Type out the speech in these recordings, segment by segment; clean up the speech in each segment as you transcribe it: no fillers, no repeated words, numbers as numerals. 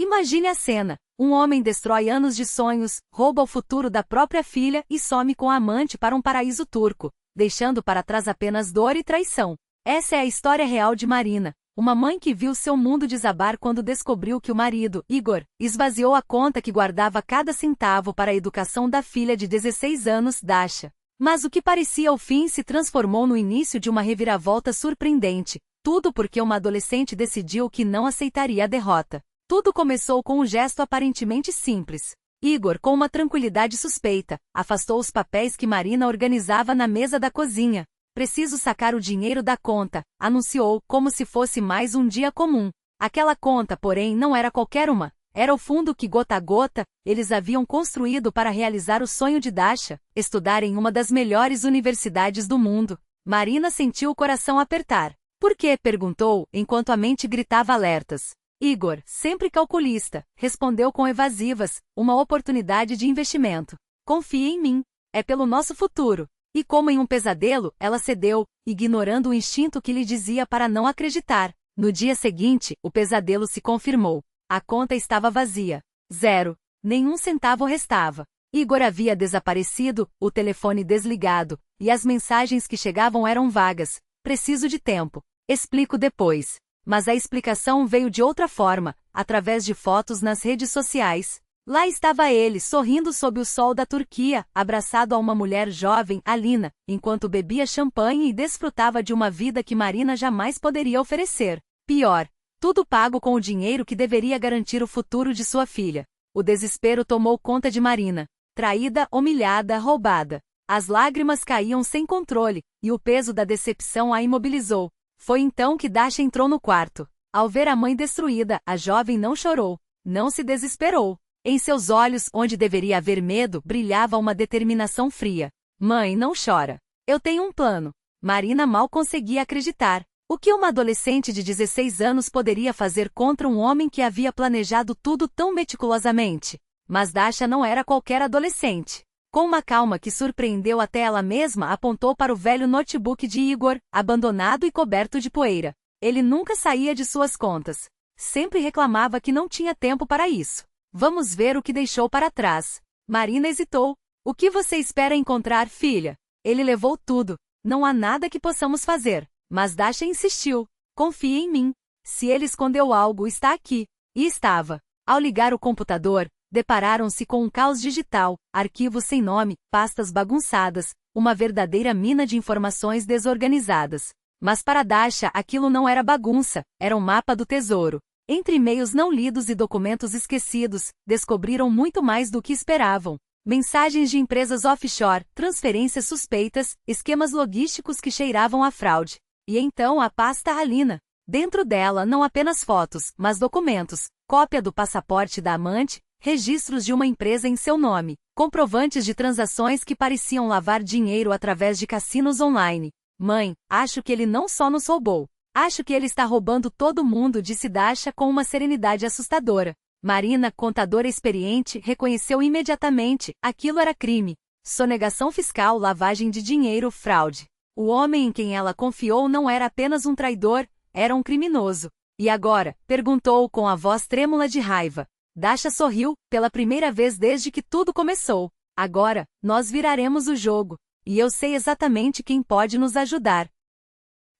Imagine a cena. Um homem destrói anos de sonhos, rouba o futuro da própria filha e some com a amante para um paraíso turco, deixando para trás apenas dor e traição. Essa é a história real de Marina, uma mãe que viu seu mundo desabar quando descobriu que o marido, Igor, esvaziou a conta que guardava cada centavo para a educação da filha de 16 anos, Dasha. Mas o que parecia o fim se transformou no início de uma reviravolta surpreendente, tudo porque uma adolescente decidiu que não aceitaria a derrota. Tudo começou com um gesto aparentemente simples. Igor, com uma tranquilidade suspeita, afastou os papéis que Marina organizava na mesa da cozinha. Preciso sacar o dinheiro da conta, anunciou, como se fosse mais um dia comum. Aquela conta, porém, não era qualquer uma. Era o fundo que, gota a gota, eles haviam construído para realizar o sonho de Dasha, estudar em uma das melhores universidades do mundo. Marina sentiu o coração apertar. Por quê? Perguntou, enquanto a mente gritava alertas. Igor, sempre calculista, respondeu com evasivas, uma oportunidade de investimento. Confie em mim. É pelo nosso futuro. E como em um pesadelo, ela cedeu, ignorando o instinto que lhe dizia para não acreditar. No dia seguinte, o pesadelo se confirmou. A conta estava vazia. 0. Nenhum centavo restava. Igor havia desaparecido, o telefone desligado, e as mensagens que chegavam eram vagas. Preciso de tempo. Explico depois. Mas a explicação veio de outra forma, através de fotos nas redes sociais. Lá estava ele, sorrindo sob o sol da Turquia, abraçado a uma mulher jovem, Alina, enquanto bebia champanhe e desfrutava de uma vida que Marina jamais poderia oferecer. Pior, tudo pago com o dinheiro que deveria garantir o futuro de sua filha. O desespero tomou conta de Marina. Traída, humilhada, roubada. As lágrimas caíam sem controle, e o peso da decepção a imobilizou. Foi então que Dasha entrou no quarto. Ao ver a mãe destruída, a jovem não chorou, não se desesperou. Em seus olhos, onde deveria haver medo, brilhava uma determinação fria. Mãe, não chora. Eu tenho um plano. Marina mal conseguia acreditar. O que uma adolescente de 16 anos poderia fazer contra um homem que havia planejado tudo tão meticulosamente? Mas Dasha não era qualquer adolescente. Com uma calma que surpreendeu até ela mesma, apontou para o velho notebook de Igor, abandonado e coberto de poeira. Ele nunca saía de suas contas. Sempre reclamava que não tinha tempo para isso. Vamos ver o que deixou para trás. Marina hesitou. O que você espera encontrar, filha? Ele levou tudo. Não há nada que possamos fazer. Mas Dasha insistiu. Confie em mim. Se ele escondeu algo, está aqui. E estava. Ao ligar o computador, depararam-se com um caos digital, arquivos sem nome, pastas bagunçadas, uma verdadeira mina de informações desorganizadas. Mas para Dasha aquilo não era bagunça, era um mapa do tesouro. Entre e-mails não lidos e documentos esquecidos, descobriram muito mais do que esperavam. Mensagens de empresas offshore, transferências suspeitas, esquemas logísticos que cheiravam a fraude. E então a pasta Alina. Dentro dela não apenas fotos, mas documentos, cópia do passaporte da amante, registros de uma empresa em seu nome, comprovantes de transações que pareciam lavar dinheiro através de cassinos online. Mãe, acho que ele não só nos roubou. Acho que ele está roubando todo mundo, disse Dasha com uma serenidade assustadora. Marina, contadora experiente, reconheceu imediatamente, aquilo era crime. Sonegação fiscal, lavagem de dinheiro, fraude. O homem em quem ela confiou não era apenas um traidor, era um criminoso. E agora? Perguntou com a voz trêmula de raiva. Dasha sorriu, pela primeira vez desde que tudo começou. Agora, nós viraremos o jogo. E eu sei exatamente quem pode nos ajudar.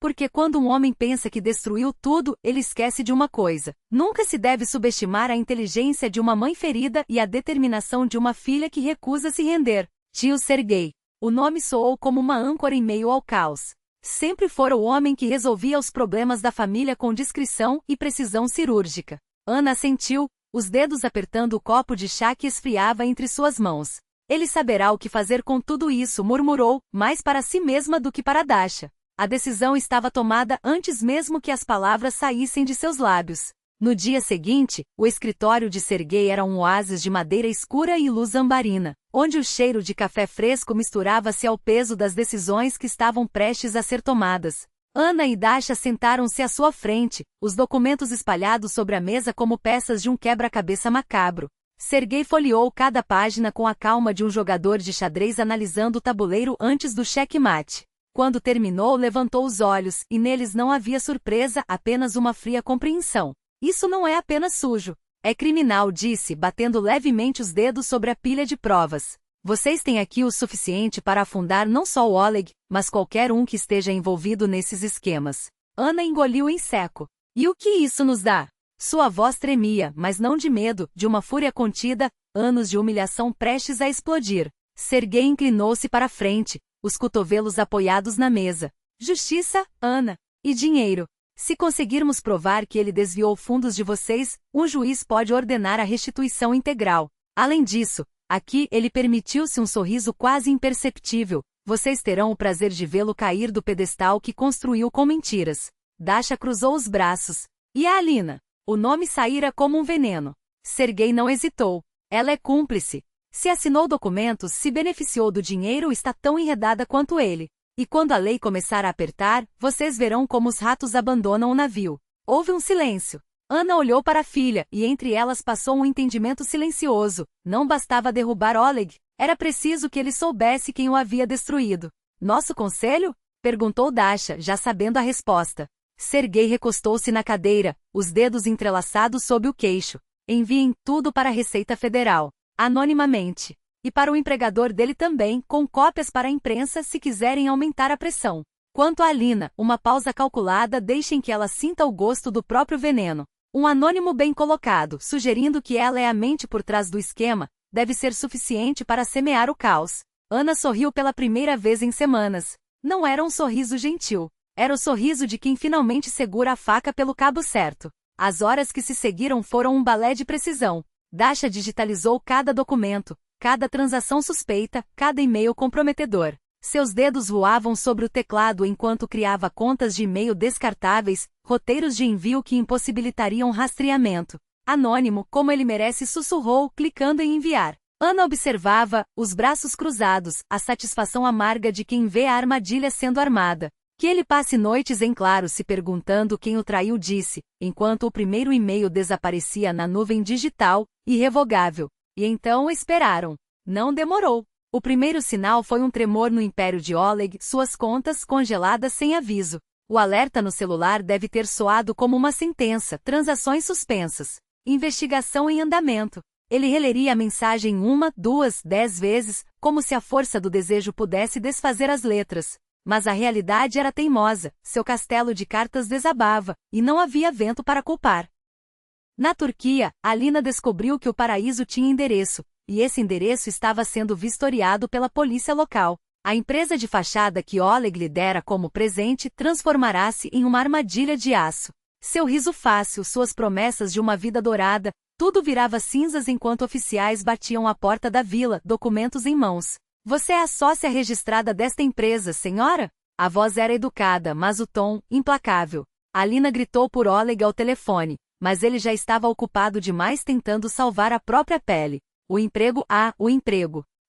Porque quando um homem pensa que destruiu tudo, ele esquece de uma coisa. Nunca se deve subestimar a inteligência de uma mãe ferida e a determinação de uma filha que recusa se render. Tio Sergei. O nome soou como uma âncora em meio ao caos. Sempre fora o homem que resolvia os problemas da família com discrição e precisão cirúrgica. Ana assentiu, os dedos apertando o copo de chá que esfriava entre suas mãos. Ele saberá o que fazer com tudo isso, murmurou, mais para si mesma do que para Dasha. A decisão estava tomada antes mesmo que as palavras saíssem de seus lábios. No dia seguinte, o escritório de Sergei era um oásis de madeira escura e luz ambarina, onde o cheiro de café fresco misturava-se ao peso das decisões que estavam prestes a ser tomadas. Ana e Dasha sentaram-se à sua frente, os documentos espalhados sobre a mesa como peças de um quebra-cabeça macabro. Sergei folheou cada página com a calma de um jogador de xadrez analisando o tabuleiro antes do checkmate. Quando terminou, levantou os olhos, e neles não havia surpresa, apenas uma fria compreensão. Isso não é apenas sujo. É criminal, disse, batendo levemente os dedos sobre a pilha de provas. Vocês têm aqui o suficiente para afundar não só o Oleg, mas qualquer um que esteja envolvido nesses esquemas. Ana engoliu em seco. E o que isso nos dá? Sua voz tremia, mas não de medo, de uma fúria contida, anos de humilhação prestes a explodir. Sergei inclinou-se para a frente, os cotovelos apoiados na mesa. Justiça, Ana. E dinheiro. Se conseguirmos provar que ele desviou fundos de vocês, um juiz pode ordenar a restituição integral. Além disso, aqui ele permitiu-se um sorriso quase imperceptível. Vocês terão o prazer de vê-lo cair do pedestal que construiu com mentiras. Dasha cruzou os braços. E a Alina? O nome saíra como um veneno. Sergei não hesitou. Ela é cúmplice. Se assinou documentos, se beneficiou do dinheiro, está tão enredada quanto ele. E quando a lei começar a apertar, vocês verão como os ratos abandonam o navio. Houve um silêncio. Ana olhou para a filha, e entre elas passou um entendimento silencioso. Não bastava derrubar Oleg, era preciso que ele soubesse quem o havia destruído. Nosso conselho? Perguntou Dasha, já sabendo a resposta. Sergei recostou-se na cadeira, os dedos entrelaçados sob o queixo. Enviem tudo para a Receita Federal, anonimamente. E para o empregador dele também, com cópias para a imprensa se quiserem aumentar a pressão. Quanto a Alina, uma pausa calculada, deixem que ela sinta o gosto do próprio veneno. Um anônimo bem colocado, sugerindo que ela é a mente por trás do esquema, deve ser suficiente para semear o caos. Ana sorriu pela primeira vez em semanas. Não era um sorriso gentil. Era o sorriso de quem finalmente segura a faca pelo cabo certo. As horas que se seguiram foram um balé de precisão. Dasha digitalizou cada documento, cada transação suspeita, cada e-mail comprometedor. Seus dedos voavam sobre o teclado enquanto criava contas de e-mail descartáveis, roteiros de envio que impossibilitariam rastreamento. Anônimo, como ele merece, sussurrou, clicando em enviar. Ana observava, os braços cruzados, a satisfação amarga de quem vê a armadilha sendo armada. Que ele passe noites em claro se perguntando quem o traiu, disse, enquanto o primeiro e-mail desaparecia na nuvem digital, irrevogável. E então esperaram. Não demorou. O primeiro sinal foi um tremor no império de Oleg, suas contas congeladas sem aviso. O alerta no celular deve ter soado como uma sentença, transações suspensas. Investigação em andamento. Ele releria a mensagem 1, 2, 10 vezes, como se a força do desejo pudesse desfazer as letras. Mas a realidade era teimosa, seu castelo de cartas desabava, e não havia vento para culpar. Na Turquia, Alina descobriu que o paraíso tinha endereço, e esse endereço estava sendo vistoriado pela polícia local. A empresa de fachada que Oleg lhe dera como presente transformará-se em uma armadilha de aço. Seu riso fácil, suas promessas de uma vida dourada, tudo virava cinzas enquanto oficiais batiam à porta da vila, documentos em mãos. Você é a sócia registrada desta empresa, senhora? A voz era educada, mas o tom, implacável. Alina gritou por Oleg ao telefone, mas ele já estava ocupado demais tentando salvar a própria pele. O emprego.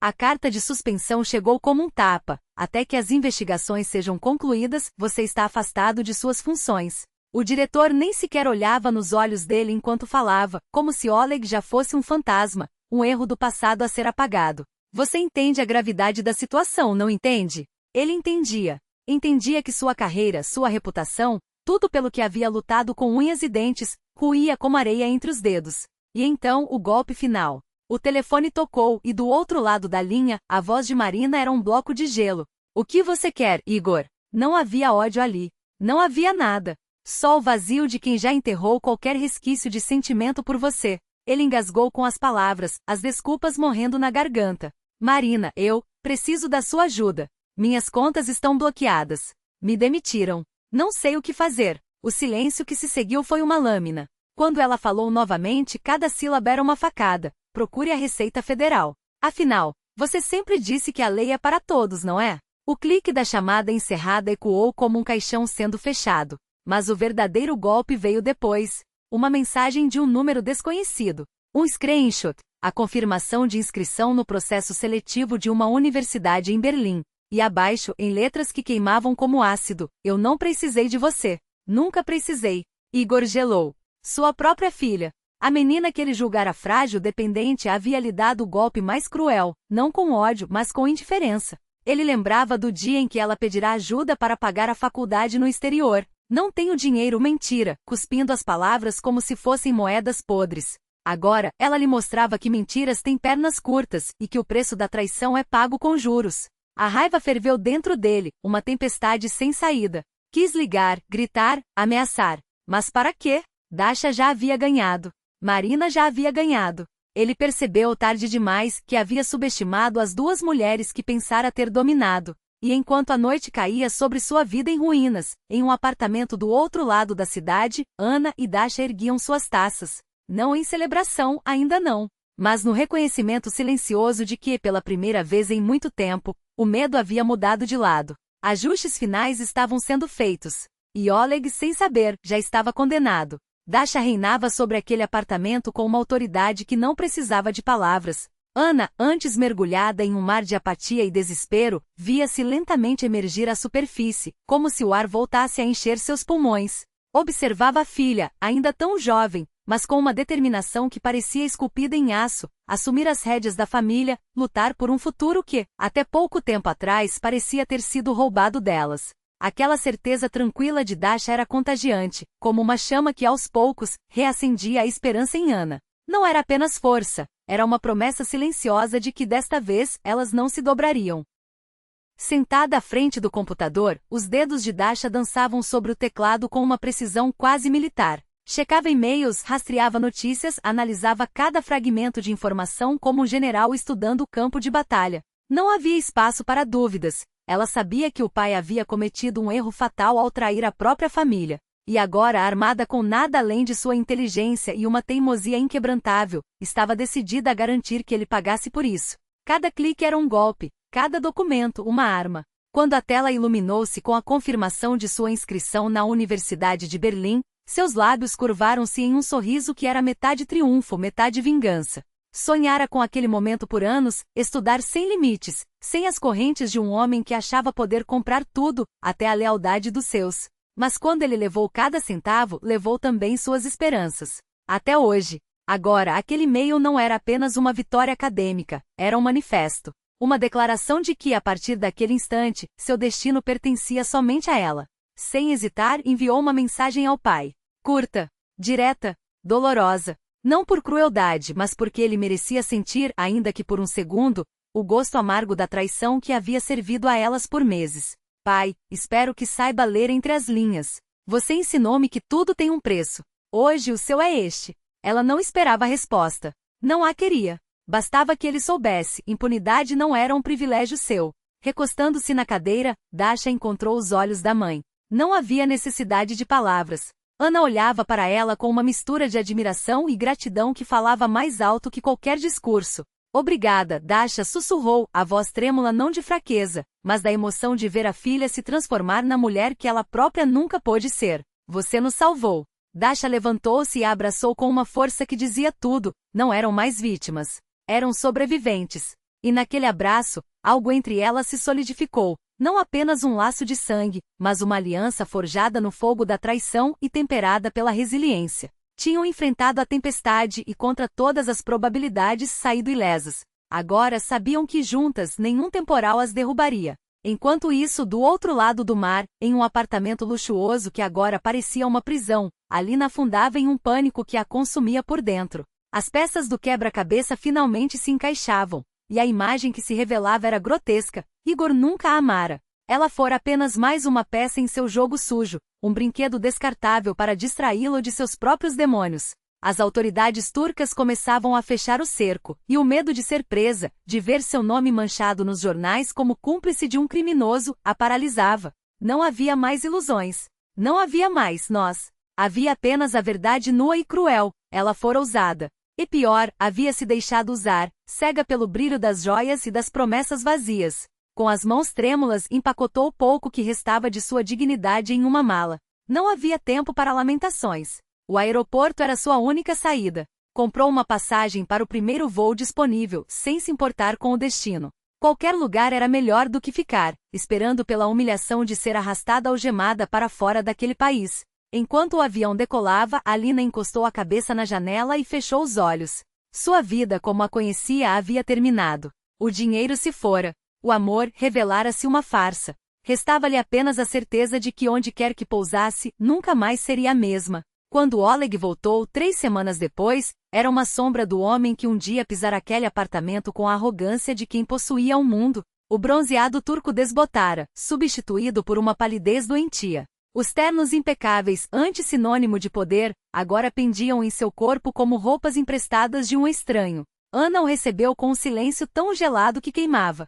A carta de suspensão chegou como um tapa. Até que as investigações sejam concluídas, você está afastado de suas funções. O diretor nem sequer olhava nos olhos dele enquanto falava, como se Oleg já fosse um fantasma, um erro do passado a ser apagado. Você entende a gravidade da situação, não entende? Ele entendia. Entendia que sua carreira, sua reputação, tudo pelo que havia lutado com unhas e dentes, ruía como areia entre os dedos. E então, o golpe final. O telefone tocou, e do outro lado da linha, a voz de Marina era um bloco de gelo. O que você quer, Igor? Não havia ódio ali. Não havia nada. Só o vazio de quem já enterrou qualquer resquício de sentimento por você. Ele engasgou com as palavras, as desculpas morrendo na garganta. Marina, eu preciso da sua ajuda. Minhas contas estão bloqueadas. Me demitiram. Não sei o que fazer. O silêncio que se seguiu foi uma lâmina. Quando ela falou novamente, cada sílaba era uma facada. Procure a Receita Federal. Afinal, você sempre disse que a lei é para todos, não é? O clique da chamada encerrada ecoou como um caixão sendo fechado. Mas o verdadeiro golpe veio depois. Uma mensagem de um número desconhecido. Um screenshot. A confirmação de inscrição no processo seletivo de uma universidade em Berlim. E abaixo, em letras que queimavam como ácido, eu não precisei de você. Nunca precisei. Igor gelou. Sua própria filha. A menina que ele julgara frágil dependente havia lhe dado o golpe mais cruel, não com ódio, mas com indiferença. Ele lembrava do dia em que ela pedirá ajuda para pagar a faculdade no exterior. Não tenho dinheiro, mentira, cuspindo as palavras como se fossem moedas podres. Agora, ela lhe mostrava que mentiras têm pernas curtas e que o preço da traição é pago com juros. A raiva ferveu dentro dele, uma tempestade sem saída. Quis ligar, gritar, ameaçar. Mas para quê? Dasha já havia ganhado. Marina já havia ganhado. Ele percebeu tarde demais que havia subestimado as duas mulheres que pensara ter dominado. E enquanto a noite caía sobre sua vida em ruínas, em um apartamento do outro lado da cidade, Ana e Dasha erguiam suas taças. Não em celebração, ainda não. Mas no reconhecimento silencioso de que, pela primeira vez em muito tempo, o medo havia mudado de lado. Ajustes finais estavam sendo feitos. E Oleg, sem saber, já estava condenado. Dasha reinava sobre aquele apartamento com uma autoridade que não precisava de palavras. Ana, antes mergulhada em um mar de apatia e desespero, via-se lentamente emergir à superfície, como se o ar voltasse a encher seus pulmões. Observava a filha, ainda tão jovem, mas com uma determinação que parecia esculpida em aço, assumir as rédeas da família, lutar por um futuro que, até pouco tempo atrás, parecia ter sido roubado delas. Aquela certeza tranquila de Dasha era contagiante, como uma chama que aos poucos reacendia a esperança em Ana. Não era apenas força, era uma promessa silenciosa de que desta vez elas não se dobrariam. Sentada à frente do computador, os dedos de Dasha dançavam sobre o teclado com uma precisão quase militar. Checava e-mails, rastreava notícias, analisava cada fragmento de informação como um general estudando o campo de batalha. Não havia espaço para dúvidas. Ela sabia que o pai havia cometido um erro fatal ao trair a própria família. E agora, armada com nada além de sua inteligência e uma teimosia inquebrantável, estava decidida a garantir que ele pagasse por isso. Cada clique era um golpe, cada documento uma arma. Quando a tela iluminou-se com a confirmação de sua inscrição na Universidade de Berlim, seus lábios curvaram-se em um sorriso que era metade triunfo, metade vingança. Sonhara com aquele momento por anos, estudar sem limites, sem as correntes de um homem que achava poder comprar tudo, até a lealdade dos seus. Mas quando ele levou cada centavo, levou também suas esperanças. Até hoje. Agora, aquele e-mail não era apenas uma vitória acadêmica, era um manifesto. Uma declaração de que, a partir daquele instante, seu destino pertencia somente a ela. Sem hesitar, enviou uma mensagem ao pai. Curta, direta, dolorosa. Não por crueldade, mas porque ele merecia sentir, ainda que por um segundo, o gosto amargo da traição que havia servido a elas por meses. Pai, espero que saiba ler entre as linhas. Você ensinou-me que tudo tem um preço. Hoje o seu é este. Ela não esperava a resposta. Não a queria. Bastava que ele soubesse, impunidade não era um privilégio seu. Recostando-se na cadeira, Dasha encontrou os olhos da mãe. Não havia necessidade de palavras. Ana olhava para ela com uma mistura de admiração e gratidão que falava mais alto que qualquer discurso. Obrigada, Dasha sussurrou, a voz trêmula não de fraqueza, mas da emoção de ver a filha se transformar na mulher que ela própria nunca pôde ser. Você nos salvou. Dasha levantou-se e a abraçou com uma força que dizia tudo, não eram mais vítimas. Eram sobreviventes. E naquele abraço, algo entre elas se solidificou. Não apenas um laço de sangue, mas uma aliança forjada no fogo da traição e temperada pela resiliência. Tinham enfrentado a tempestade e contra todas as probabilidades saído ilesas. Agora sabiam que juntas nenhum temporal as derrubaria. Enquanto isso, do outro lado do mar, em um apartamento luxuoso que agora parecia uma prisão, Alina afundava em um pânico que a consumia por dentro. As peças do quebra-cabeça finalmente se encaixavam. E a imagem que se revelava era grotesca. Igor nunca a amara. Ela fora apenas mais uma peça em seu jogo sujo, um brinquedo descartável para distraí-lo de seus próprios demônios. As autoridades turcas começavam a fechar o cerco, e o medo de ser presa, de ver seu nome manchado nos jornais como cúmplice de um criminoso, a paralisava. Não havia mais ilusões. Não havia mais nós. Havia apenas a verdade nua e cruel. Ela fora ousada. E pior, havia se deixado usar, cega pelo brilho das joias e das promessas vazias. Com as mãos trêmulas, empacotou o pouco que restava de sua dignidade em uma mala. Não havia tempo para lamentações. O aeroporto era sua única saída. Comprou uma passagem para o primeiro voo disponível, sem se importar com o destino. Qualquer lugar era melhor do que ficar, esperando pela humilhação de ser arrastada algemada para fora daquele país. Enquanto o avião decolava, Alina encostou a cabeça na janela e fechou os olhos. Sua vida como a conhecia havia terminado. O dinheiro se fora. O amor revelara-se uma farsa. Restava-lhe apenas a certeza de que onde quer que pousasse, nunca mais seria a mesma. Quando Oleg voltou 3 semanas depois, era uma sombra do homem que um dia pisara aquele apartamento com a arrogância de quem possuía o mundo. O bronzeado turco desbotara, substituído por uma palidez doentia. Os ternos impecáveis, antes sinônimo de poder, agora pendiam em seu corpo como roupas emprestadas de um estranho. Ana o recebeu com um silêncio tão gelado que queimava.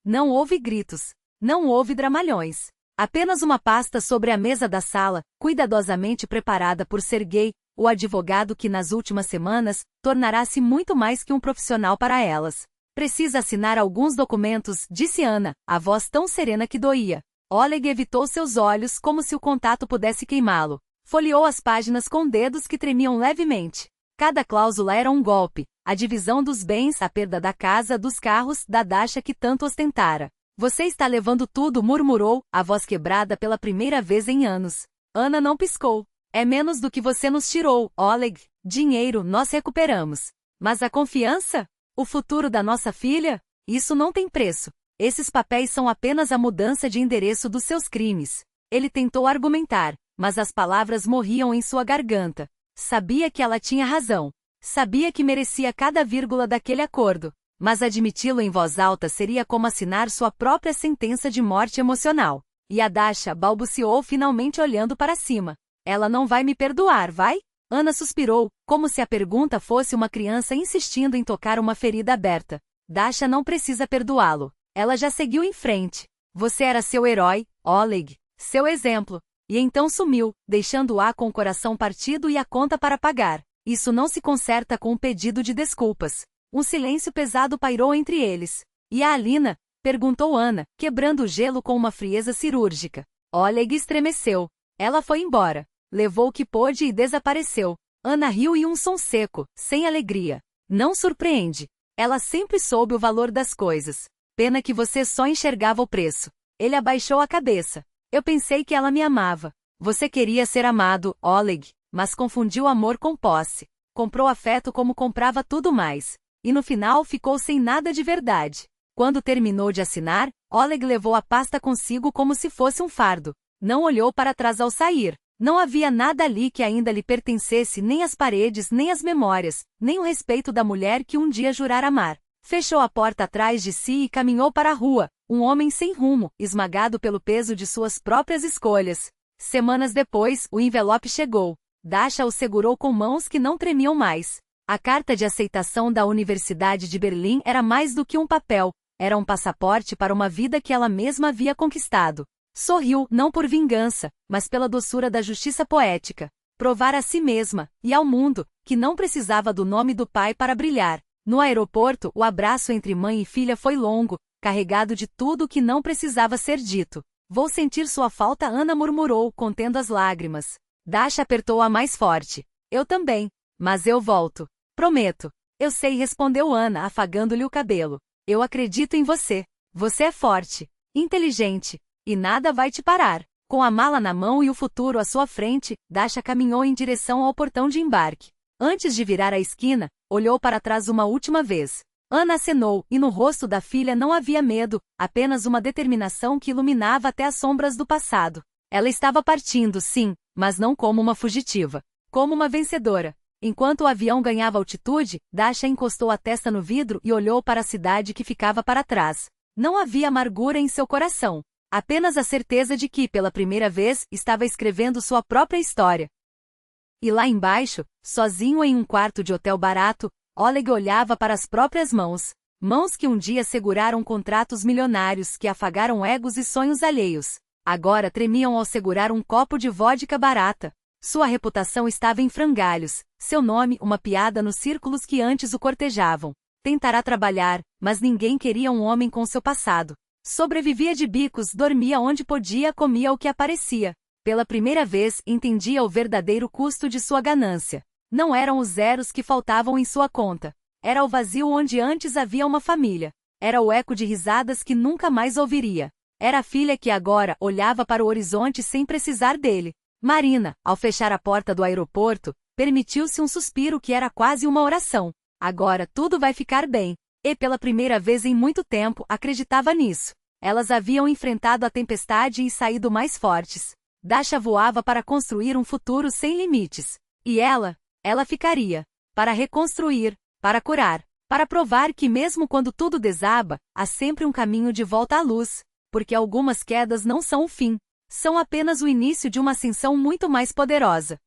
Não houve gritos. Não houve dramalhões. Apenas uma pasta sobre a mesa da sala, cuidadosamente preparada por Sergei, o advogado que nas últimas semanas tornará-se muito mais que um profissional para elas. Precisa assinar alguns documentos, disse Ana, a voz tão serena que doía. Oleg evitou seus olhos como se o contato pudesse queimá-lo. Folheou as páginas com dedos que tremiam levemente. Cada cláusula era um golpe. A divisão dos bens, a perda da casa, dos carros, da Dasha que tanto ostentara. Você está levando tudo, murmurou, a voz quebrada pela primeira vez em anos. Ana não piscou. É menos do que você nos tirou, Oleg. Dinheiro, nós recuperamos. Mas a confiança? O futuro da nossa filha? Isso não tem preço. Esses papéis são apenas a mudança de endereço dos seus crimes. Ele tentou argumentar, mas as palavras morriam em sua garganta. Sabia que ela tinha razão. Sabia que merecia cada vírgula daquele acordo. Mas admiti-lo em voz alta seria como assinar sua própria sentença de morte emocional. E a Dasha balbuciou finalmente olhando para cima. Ela não vai me perdoar, vai? Ana suspirou, como se a pergunta fosse uma criança insistindo em tocar uma ferida aberta. Dasha não precisa perdoá-lo. Ela já seguiu em frente. Você era seu herói, Oleg. Seu exemplo. E então sumiu, deixando-a com o coração partido e a conta para pagar. Isso não se conserta com um pedido de desculpas. Um silêncio pesado pairou entre eles. E a Alina? Perguntou Ana, quebrando o gelo com uma frieza cirúrgica. Oleg estremeceu. Ela foi embora. Levou o que pôde e desapareceu. Ana riu em um som seco, sem alegria. Não surpreende. Ela sempre soube o valor das coisas. Pena que você só enxergava o preço. Ele abaixou a cabeça. Eu pensei que ela me amava. Você queria ser amado, Oleg, mas confundiu amor com posse. Comprou afeto como comprava tudo mais. E no final ficou sem nada de verdade. Quando terminou de assinar, Oleg levou a pasta consigo como se fosse um fardo. Não olhou para trás ao sair. Não havia nada ali que ainda lhe pertencesse, nem as paredes, nem as memórias, nem o respeito da mulher que um dia jurara amar. Fechou a porta atrás de si e caminhou para a rua, um homem sem rumo, esmagado pelo peso de suas próprias escolhas. Semanas depois, o envelope chegou. Dasha o segurou com mãos que não tremiam mais. A carta de aceitação da Universidade de Berlim era mais do que um papel, era um passaporte para uma vida que ela mesma havia conquistado. Sorriu, não por vingança, mas pela doçura da justiça poética. Provar a si mesma, e ao mundo, que não precisava do nome do pai para brilhar. No aeroporto, o abraço entre mãe e filha foi longo, carregado de tudo o que não precisava ser dito. Vou sentir sua falta, Ana murmurou, contendo as lágrimas. Dasha apertou-a mais forte. Eu também. Mas eu volto. Prometo. Eu sei, respondeu Ana, afagando-lhe o cabelo. Eu acredito em você. Você é forte, inteligente, e nada vai te parar. Com a mala na mão e o futuro à sua frente, Dasha caminhou em direção ao portão de embarque. Antes de virar a esquina, olhou para trás uma última vez. Ana acenou, e no rosto da filha não havia medo, apenas uma determinação que iluminava até as sombras do passado. Ela estava partindo, sim, mas não como uma fugitiva. Como uma vencedora. Enquanto o avião ganhava altitude, Dasha encostou a testa no vidro e olhou para a cidade que ficava para trás. Não havia amargura em seu coração. Apenas a certeza de que, pela primeira vez, estava escrevendo sua própria história. E lá embaixo, sozinho em um quarto de hotel barato, Oleg olhava para as próprias mãos. Mãos que um dia seguraram contratos milionários que afagaram egos e sonhos alheios. Agora tremiam ao segurar um copo de vodka barata. Sua reputação estava em frangalhos, seu nome uma piada nos círculos que antes o cortejavam. Tentará trabalhar, mas ninguém queria um homem com seu passado. Sobrevivia de bicos, dormia onde podia, comia o que aparecia. Pela primeira vez, entendia o verdadeiro custo de sua ganância. Não eram os zeros que faltavam em sua conta. Era o vazio onde antes havia uma família. Era o eco de risadas que nunca mais ouviria. Era a filha que agora olhava para o horizonte sem precisar dele. Marina, ao fechar a porta do aeroporto, permitiu-se um suspiro que era quase uma oração. Agora tudo vai ficar bem. E pela primeira vez em muito tempo acreditava nisso. Elas haviam enfrentado a tempestade e saído mais fortes. Dasha voava para construir um futuro sem limites. E ela ficaria. Para reconstruir, para curar, para provar que mesmo quando tudo desaba, há sempre um caminho de volta à luz. Porque algumas quedas não são o fim. São apenas o início de uma ascensão muito mais poderosa.